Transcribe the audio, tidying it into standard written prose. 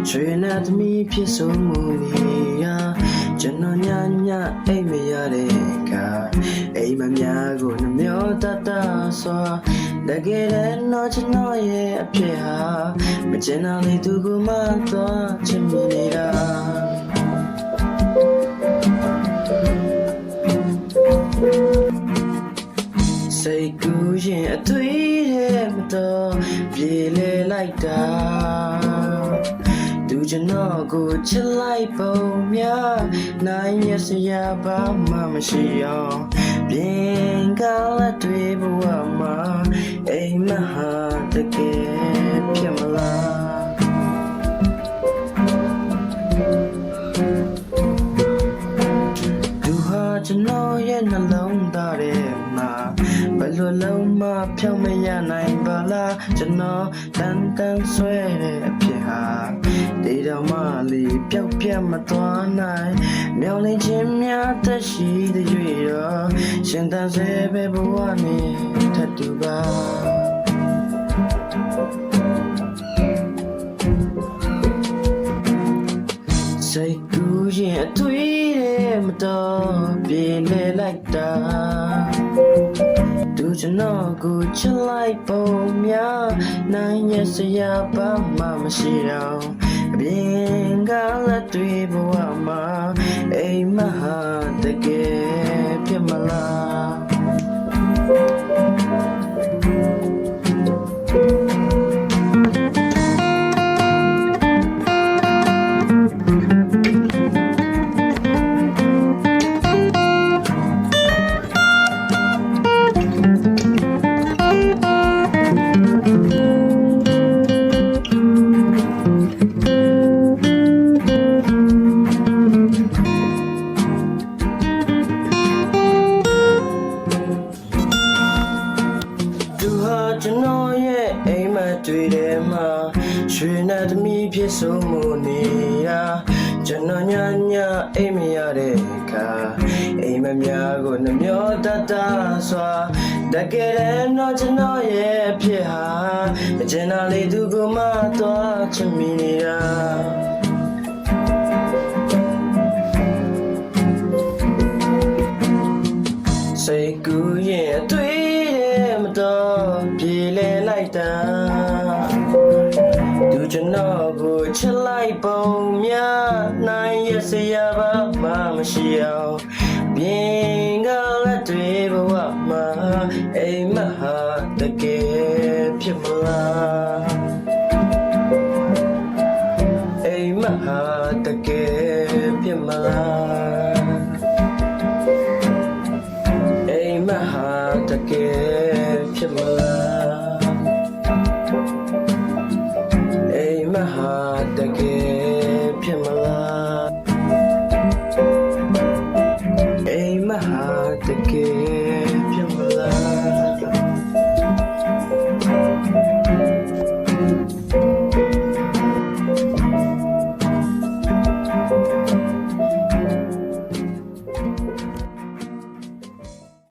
ရွှေနဲ့သမီးဖြစ်ဆုံးမှုနေရကျွန်တော်ညအိမ်မရတဲ့အခါအိမ်မများကိုနှမျောတတ်တာစွာတကယ်တော့ကျွန်တော်ရဲ့အဖြစ်ဟာမကျင်နာလေသူကမှသွားချင်မိနေတာစိတ်ကူးရင်အသွေးထဲမတော်ပြေလေလိုက်တာသူကျွန်တော်ကိုချစ်လိုက်ပုံများနိုင်ရစရာဘာမှမရှိအောင်ပြင်ကားလက်တွေဘဝမှာအိမ်မဟာတကယ်ဖြစ်မလားသူဟာကျွန်တော်ရဲ့နှလုံးသားထဲမှာဘယ်လိုလုံးမဖြောင်းမရနိုင်ပါလားကျွန်တော်တန်ဆွဲတဲ့အဖြစ်ဟာဒီတော့မှလေးပျောက်ပြတ်မသွားနိုင်မျောလင်းခြင်းများသက်ရှိတဲ့၍တော့ရှင်တန်ဆဲပဲဘဝနဲ့ထပ်တူပါစိတ်ကူးရင်အသွေးထဲမတော်ပြေလေလိုက်တာသူကျွန်တော်ကိုချစ်လိုက်ပုံများနိုင်ရစရာဘာမှမရှိတော့အပြင်ကလက်တွေဘဝမှာအိမ်မဟာတကယ်ဖြစ်မလားကျွန်တော်ရဲ့အိမ်မက်တွေထဲမှာရွှေနဲ့သမီးဖြစ်ဆုံးမှုနေရကျွန်တော်ညအိမ်မရတဲ့အခါအိမ်မများကိုနှမျောတတ်တာစွာတကယ်တော့ကျွန်တော်ရဲ့အဖြစ်ဟာအကျဉ်းသားလေးသူကမှသွားချင်မိနေတာစိတ်ကူးရင်အသွေးထဲမတော်ပြေလေလိုက်တာသူကျွန်တော်ကိုချစ်လိုက်ပုံများနိုင်ရစရာဘာမှမရှိအောင်ပြင်ကလက်တွေဘဝမှာအိမ်မဟာတကယ်ဖြစ်မလားအိမ်မဟာတကယ်ဖြစ်မလားအိမ်မဟာတကယ်ဖြစ်မလားအိမ်မဟာတကယ်ဖြစ်မလား